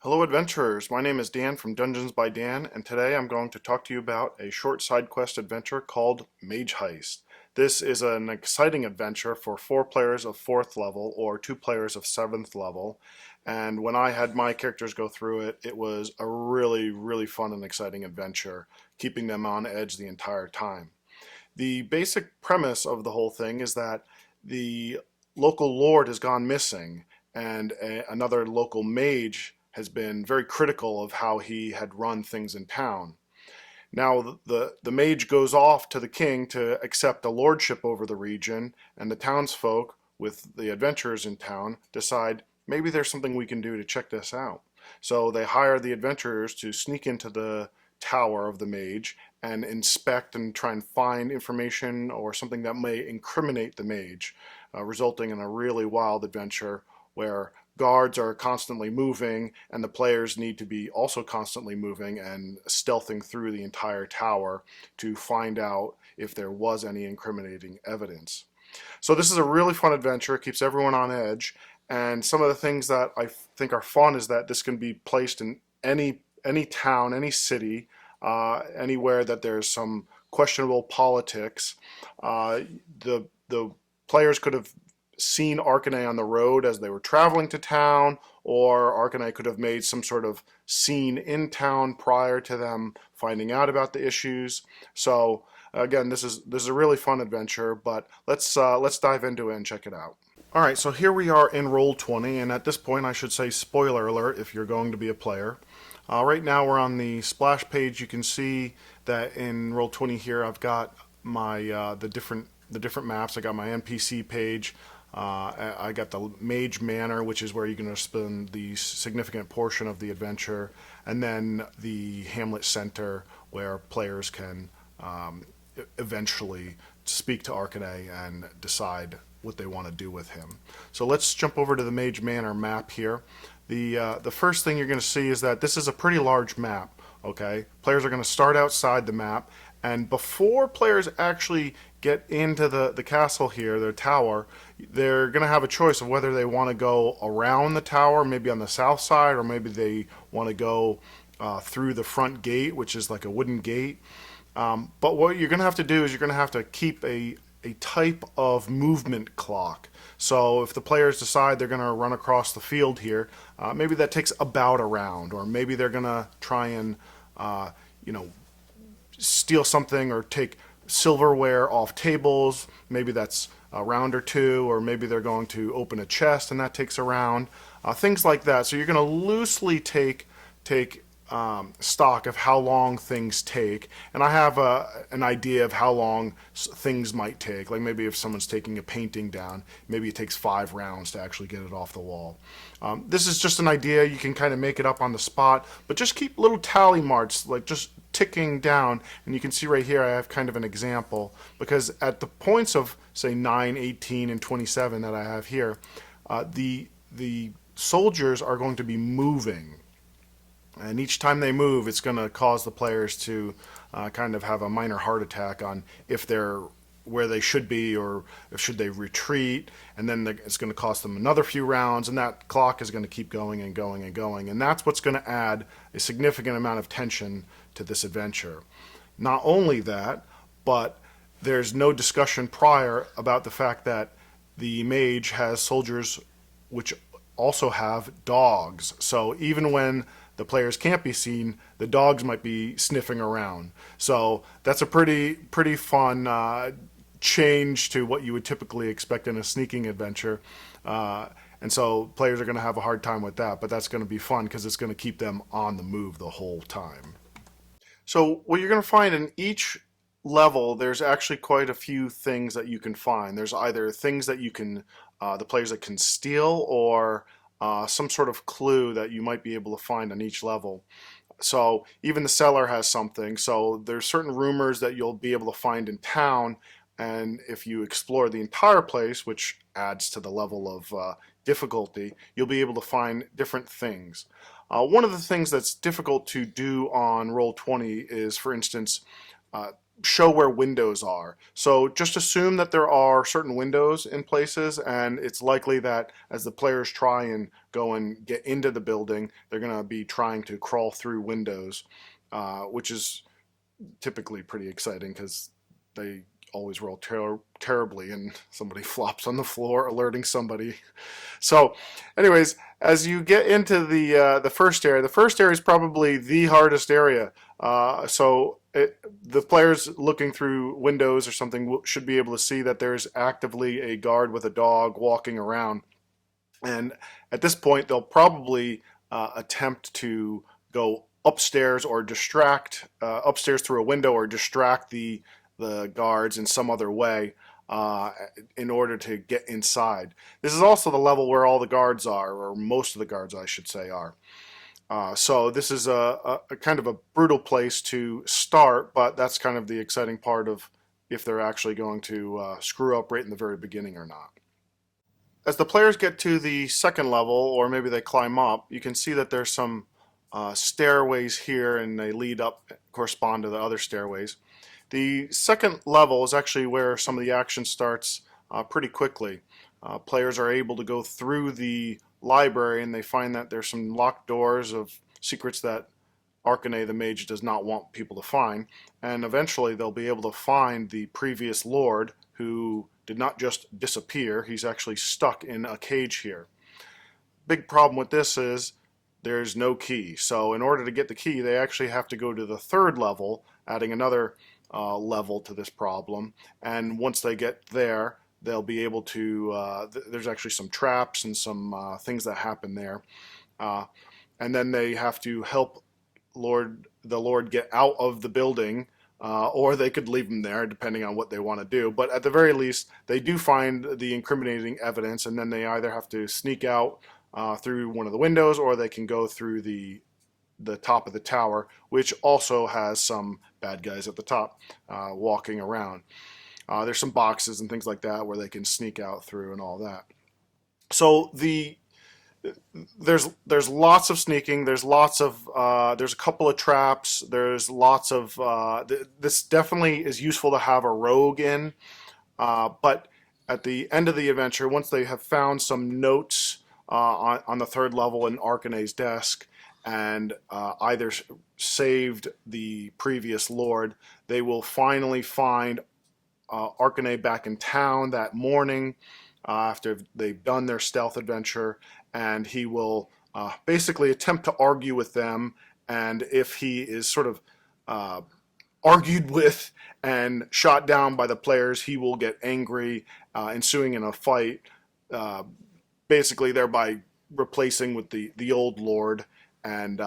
Hello adventurers, my name is Dan from Dungeons by Dan, and today I'm going to talk to you about a short side quest adventure called Mage Heist. This is an exciting adventure for 4 players of 4th level or 2 players of 7th level, and when I had my characters go through it, it was a really fun and exciting adventure, keeping them on edge the entire time. The basic premise of the whole thing is that the local lord has gone missing, and another local mage has been very critical of how he had run things in town. Now the mage goes off to the king to accept a lordship over the region, and the townsfolk, with the adventurers in town, decide maybe there's something we can do to check this out. So they hire the adventurers to sneak into the tower of the mage and inspect and try and find information or something that may incriminate the mage, resulting in a really wild adventure where guards are constantly moving and the players need to be also constantly moving and stealthing through the entire tower to find out if there was any incriminating evidence. So this is a really fun adventure. It keeps everyone on edge, and some of the things that I think are fun is that this can be placed in any town, any city, anywhere that there's some questionable politics. The players could have seen Arcanay on the road as they were traveling to town, or Arcanay could have made some sort of scene in town prior to them finding out about the issues. So again, this is a really fun adventure, but let's dive into it and check it out. All right, so here we are in Roll20, and at this point I should say spoiler alert if you're going to be a player. Right now we're on the splash page. You can see that in Roll20 here I've got my the different maps. I got my NPC page. I got the Mage Manor, which is where you're going to spend the significant portion of the adventure, and then the Hamlet Center, where players can eventually speak to Arcanay and decide what they want to do with him. So let's jump over to the Mage Manor map here. The first thing you're going to see is that this is a pretty large map. Okay, players are going to start outside the map, and before players actually get into the castle here, their tower, they're going to have a choice of whether they want to go around the tower, maybe on the south side, or maybe they want to go through the front gate, which is like a wooden gate. But what you're going to have to do is you're going to have to keep a type of movement clock. So if the players decide they're going to run across the field here, maybe that takes about a round, or maybe they're going to try and steal something or take silverware off tables. Maybe that's a round or two, or maybe they're going to open a chest and that takes a round. Things like that. So you're going to loosely take stock of how long things take, and I have an idea of how long things might take. Like maybe if someone's taking a painting down, maybe it takes 5 rounds to actually get it off the wall. This is just an idea. You can kind of make it up on the spot, but just keep little tally marks, like just ticking down, and you can see right here I have kind of an example, because at the points of say 9, 18, and 27 that I have here, the soldiers are going to be moving. And each time they move, it's going to cause the players to kind of have a minor heart attack on if they're where they should be, or if should they retreat, and then it's going to cost them another few rounds, and that clock is going to keep going and going and going, and that's what's going to add a significant amount of tension to this adventure. Not only that, but there's no discussion prior about the fact that the mage has soldiers which also have dogs. So even when the players can't be seen, the dogs might be sniffing around. So that's a pretty fun change to what you would typically expect in a sneaking adventure. And so players are going to have a hard time with that, but that's going to be fun because it's going to keep them on the move the whole time. So what you're going to find in each level, there's actually quite a few things that you can find. There's either things that you can, the players that can steal, or some sort of clue that you might be able to find on each level. So even the cellar has something. So there's certain rumors that you'll be able to find in town, and if you explore the entire place, which adds to the level of difficulty, you'll be able to find different things. One of the things that's difficult to do on Roll20 is, for instance, show where windows are. So just assume that there are certain windows in places, and it's likely that as the players try and go and get into the building, they're going to be trying to crawl through windows, which is typically pretty exciting because they always roll terribly and somebody flops on the floor, alerting somebody. So, anyways, as you get into the first area is probably the hardest area. The players looking through windows or something should be able to see that there's actively a guard with a dog walking around. And at this point, they'll probably attempt to go upstairs or distract upstairs through a window or distract the guards in some other way uh, in order to get inside. This is also the level where all the guards are, or most of the guards, I should say, are. So this is a kind of a brutal place to start, but that's kind of the exciting part of if they're actually going to screw up right in the very beginning or not. As the players get to the second level, or maybe they climb up, you can see that there's some stairways here, and they lead up, correspond to the other stairways. The second level is actually where some of the action starts pretty quickly. Players are able to go through the library, and they find that there's some locked doors of secrets that Arcane the Mage does not want people to find, and eventually they'll be able to find the previous Lord, who did not just disappear, he's actually stuck in a cage here. Big problem with this is there's no key, so in order to get the key they actually have to go to the third level, adding another level to this problem, and once they get there they'll be able to, there's actually some traps and some things that happen there. And then they have to help the Lord get out of the building, or they could leave him there depending on what they want to do. But at the very least, they do find the incriminating evidence, and then they either have to sneak out through one of the windows, or they can go through the top of the tower, which also has some bad guys at the top walking around. There's some boxes and things like that where they can sneak out through and all that. So there's lots of sneaking. There's lots of there's a couple of traps. There's lots of this definitely is useful to have a rogue in. But at the end of the adventure, once they have found some notes on the third level in Arcane's desk, and either saved the previous Lord, they will finally find Arcane back in town that morning after they've done their stealth adventure, and he will basically attempt to argue with them, and if he is sort of argued with and shot down by the players, he will get angry, ensuing in a fight, basically thereby replacing with the old Lord and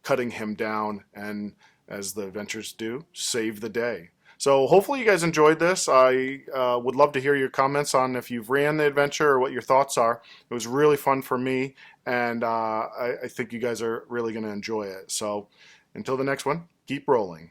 cutting him down, and as the adventures do, save the day. So hopefully you guys enjoyed this. I would love to hear your comments on if you've ran the adventure or what your thoughts are. It was really fun for me, and I think you guys are really going to enjoy it. So until the next one, keep rolling.